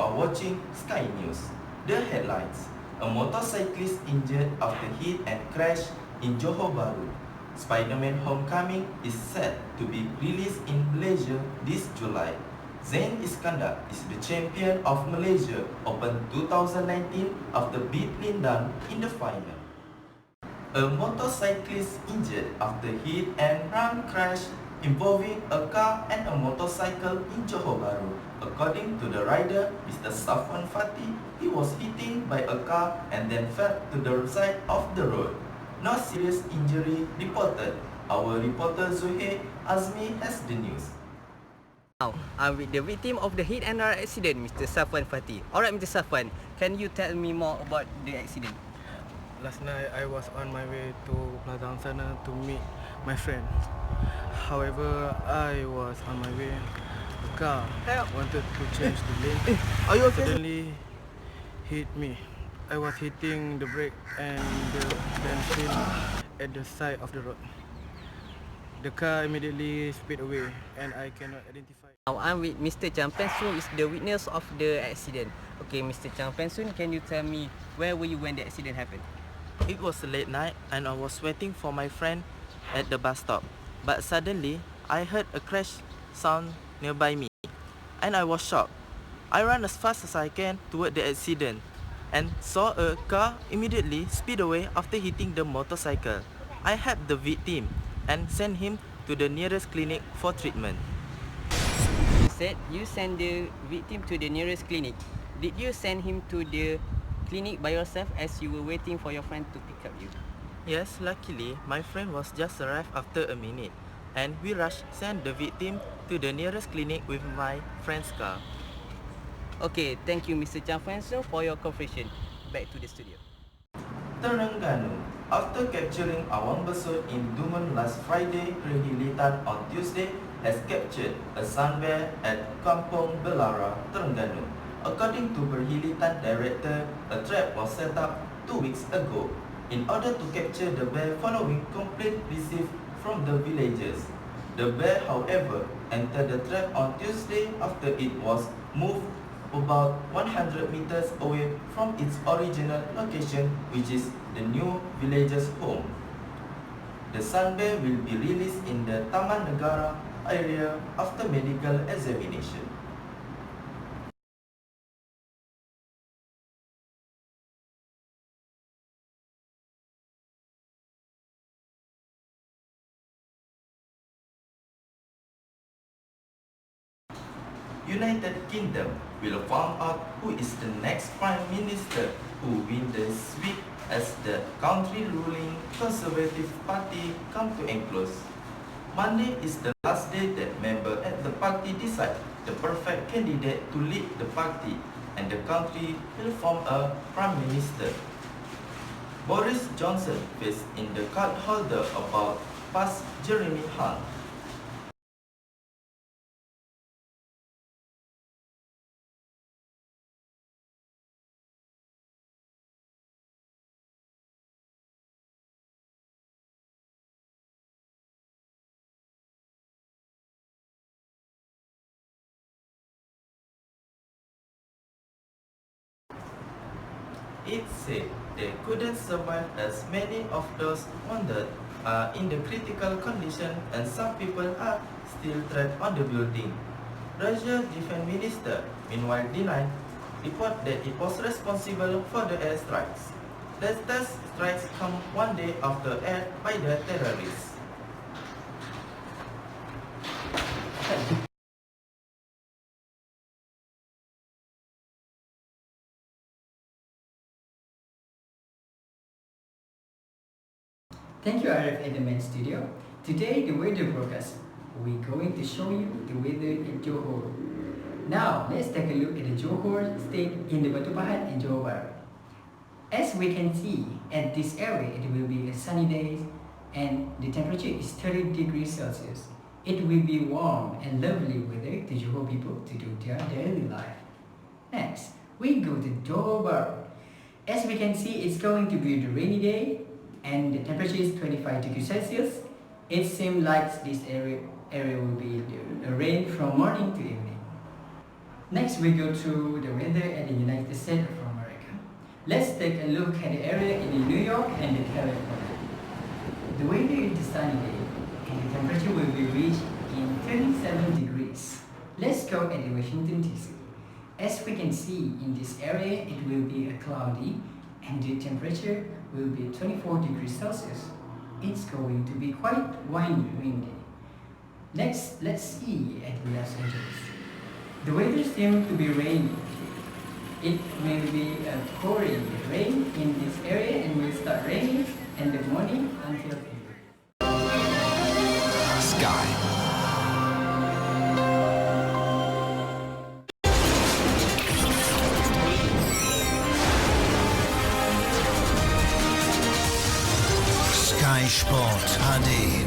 are watching Sky News. The headlines: a motorcyclist injured after hit and crash in Johor Bahru. Spider-Man Homecoming is set to be released in Malaysia this July. Zain Iskandar is the champion of Malaysia Open 2019 after beat Lindan in the final. A motorcyclist injured after hit and run crash involving a car and a motorcycle in Johor Bahru. According to the rider, Mr. Safuan Fathi, he was hit by a car and then fell to the side of the road. No serious injury reported. Our reporter Zuhair, Azmi has the news. Now, I'm with the victim of the hit and run accident, Mr. Safuan Fathi. Alright, Mr. Safuan, can you tell me more about the accident? Last night I was on my way to Plaza Angsana to meet my friend. However, I was on my way. The car wanted to change the lane. Are you okay? Suddenly hit me. I was hitting the brake and the windshield at the side of the road. The car immediately sped away and I cannot identify. Now I'm with Mr. Chang Pensun, is the witness of the accident. Okay, Mr. Chang Pensun, can you tell me where were you when the accident happened? It was a late night and I was waiting for my friend at the bus stop. But suddenly, I heard a crash sound nearby me and I was shocked. I ran as fast as I can toward the accident and saw a car immediately speed away after hitting the motorcycle. I helped the victim and sent him to the nearest clinic for treatment. You said you sent the victim to the nearest clinic. Did you send him to the clinic by yourself as you were waiting for your friend to pick up you? Yes, luckily, my friend was just arrived after a minute and we rushed sent the victim to the nearest clinic with my friend's car. Okay, thank you, Mr. Chang Pensun, for your cooperation. Back to the studio. Terengganu. After capturing Awang Besut in Dumun last Friday, Perhilitan on Tuesday has captured a sun bear at Kampung Belara, Terengganu. According to Perhilitan director, a trap was set up 2 weeks ago in order to capture the bear following complaint received from the villagers. The bear, however, entered the trap on Tuesday after it was moved about 100 meters away from its original location, which is the new villager's home. The sun bear will be released in the Taman Negara area after medical examination. United Kingdom will find out who is the next Prime Minister who win the seat as the country ruling Conservative Party come to a close. Monday is the last day that members at the party decide the perfect candidate to lead the party and the country will form a Prime Minister. Boris Johnson faced in the card holder about past Jeremy Hunt. It said they couldn't survive as many of those wounded are in the critical condition and some people are still trapped on the building. Russia's defense minister meanwhile denied report that it was responsible for the airstrikes. The latest strikes come one day after air by the terrorists. Thank you, Ariff at the main studio. Today, the weather broadcast. We're going to show you the weather in Johor. Now, let's take a look at the Johor state in the Batu Pahat and Johor Bahru. As we can see, at this area, it will be a sunny day and the temperature is 30 degrees Celsius. It will be warm and lovely weather to Johor people to do their daily life. Next, we go to Johor Bahru. As we can see, it's going to be the rainy day and the temperature is 25 degrees Celsius. It seems like this area will be the rain from morning to evening. Next, we go to the weather at the United States of America. Let's take a look at the area in New York and the California. The weather is a sunny day, and the temperature will be reached in 37 degrees. Let's go at the Washington DC. As we can see in this area, it will be a cloudy, and the temperature will be 24 degrees Celsius. It's going to be quite windy. Next, let's see at Los Angeles. The weather seems to be rainy. It will be pouring rain in this area and will start raining in the morning until evening. Sky. Sky Sport HD.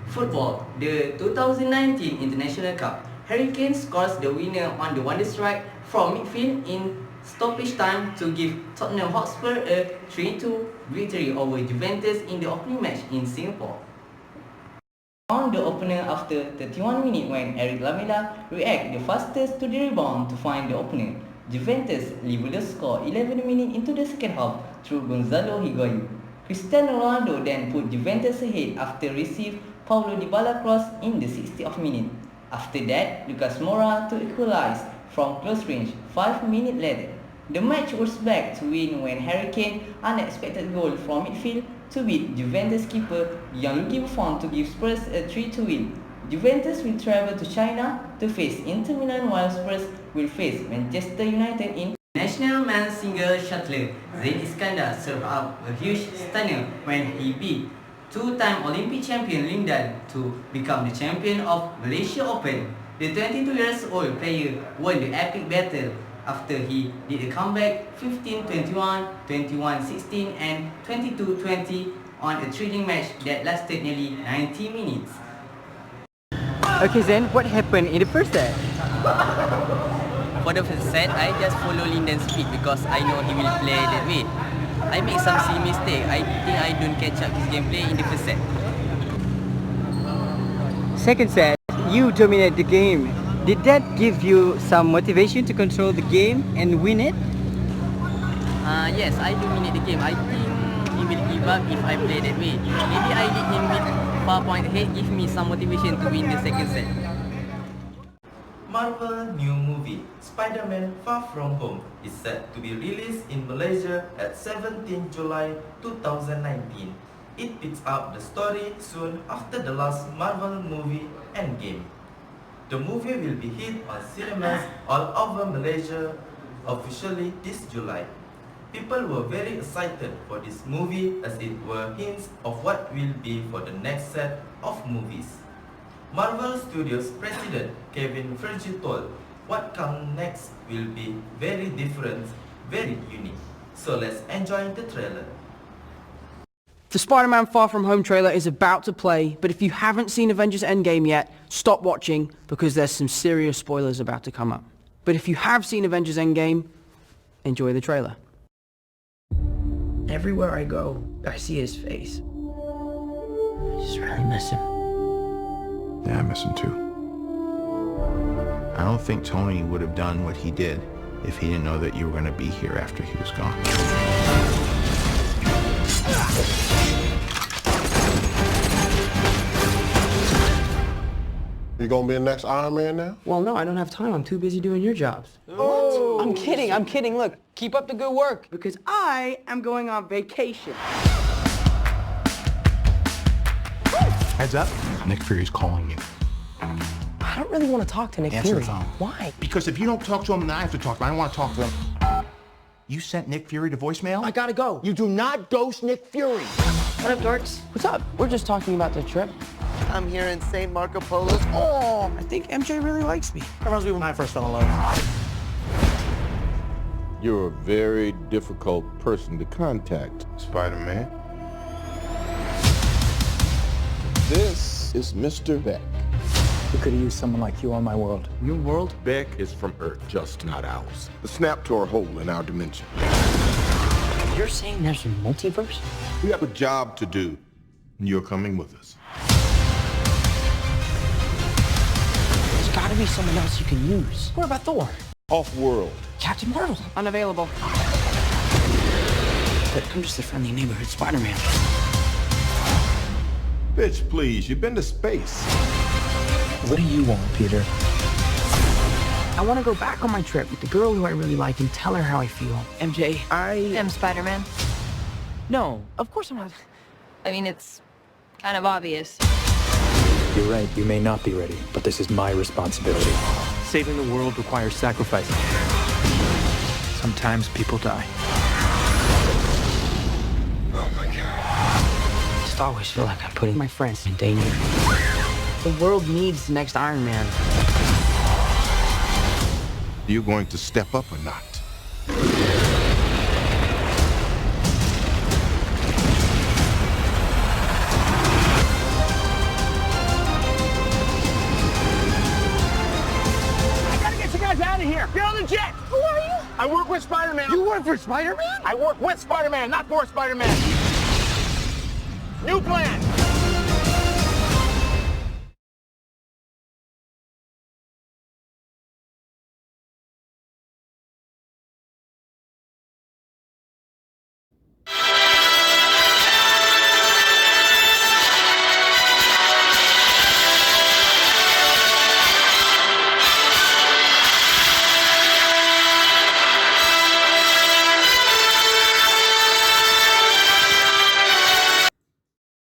Football, the 2019 International Cup. Hurricane scores the winner on the wonder strike from midfield in stoppage time to give Tottenham Hotspur a 3-2 victory over Juventus in the opening match in Singapore. On the opener after 31 minutes when Eric Lamela reacted the fastest to the rebound to find the opener. Juventus leveled the score 11 minutes into the second half through Gonzalo Higuain. Cristiano Ronaldo then put Juventus ahead after receiving Paulo Dybala cross in the 60th minute. After that, Lucas Moura to equalize from close range 5 minutes later. The match was back to win when Harry Kane unexpected goal from midfield to beat Juventus keeper Gianluigi Buffon to give Spurs a 3-2 win. Juventus will travel to China to face Inter Milan while Spurs will face Manchester United in national men's single shuttler. Zain Iskandar served up a huge stunner when he beat two-time Olympic champion Lin Dan to become the champion of Malaysia Open. The 22-year-old player won the epic battle after he did a comeback 15-21, 21-16 and 22-20 on a thrilling match that lasted nearly 90 minutes. Okay Zain, what happened in the first set? For the first set, I just follow Lin Dan's speed because I know he will play that way. I make some silly mistake. I think I don't catch up his gameplay in the first set. Second set, you dominate the game. Did that give you some motivation to control the game and win it? Yes, I dominate the game. I think he will give up if I play that way. Maybe I lead him with 4 points ahead, give me some motivation to win the second set. Marvel new movie Spider-Man Far From Home is set to be released in Malaysia at 17 July 2019. It picks up the story soon after the last Marvel movie Endgame. The movie will be hit on cinemas all over Malaysia officially this July. People were very excited for this movie as it were hints of what will be for the next set of movies. Marvel Studios President Kevin Feige told, what comes next will be very different, very unique. So let's enjoy the trailer. The Spider-Man Far From Home trailer is about to play, but if you haven't seen Avengers Endgame yet, stop watching because there's some serious spoilers about to come up. But if you have seen Avengers Endgame, enjoy the trailer. Everywhere I go, I see his face. I just really miss him. Yeah, I miss him too. I don't think Tony would have done what he did if he didn't know that you were going to be here after he was gone. You gonna be the next Iron Man now? Well, no, I don't have time. I'm too busy doing your jobs. What? I'm kidding. Look, keep up the good work because I am going on vacation. Heads up, Nick Fury's calling you. I don't really want to talk to Nick Answer Fury. the phone. Why? Because if you don't talk to him, then I have to talk to him. I don't want to talk to him. You sent Nick Fury to voicemail? I gotta go. You do not ghost Nick Fury. What up, Dorks? What's up? We're just talking about the trip. I'm here in St. Marco Polo's. Oh, I think MJ really likes me. That reminds me when I first fell in love. You're a very difficult person to contact, Spider-Man. This is Mr. Beck. We could have used someone like you on my world. Your world? Beck is from Earth, just not ours. The snap to our hole in our dimension. You're saying there's a multiverse? We have a job to do, and you're coming with us. There's gotta gotta be someone else you can use. What about Thor? Off-world. Captain Marvel. Unavailable. But I'm just a friendly neighborhood Spider-Man. Bitch, please, you've been to space. What do you want, Peter? I want to go back on my trip with the girl who I really like and tell her how I feel. MJ, I am Spider-Man. No, of course I'm not. I mean, it's kind of obvious. You're right, you may not be ready, but this is my responsibility. Saving the world requires sacrifice. Sometimes people die. Oh my God. I just always feel like I'm putting my friends in danger. The world needs the next Iron Man. You going to step up or not? Out of here! Get on the jet! Who are you? I work with Spider-Man. You work for Spider-Man? I work with Spider-Man, not for Spider-Man. New plan!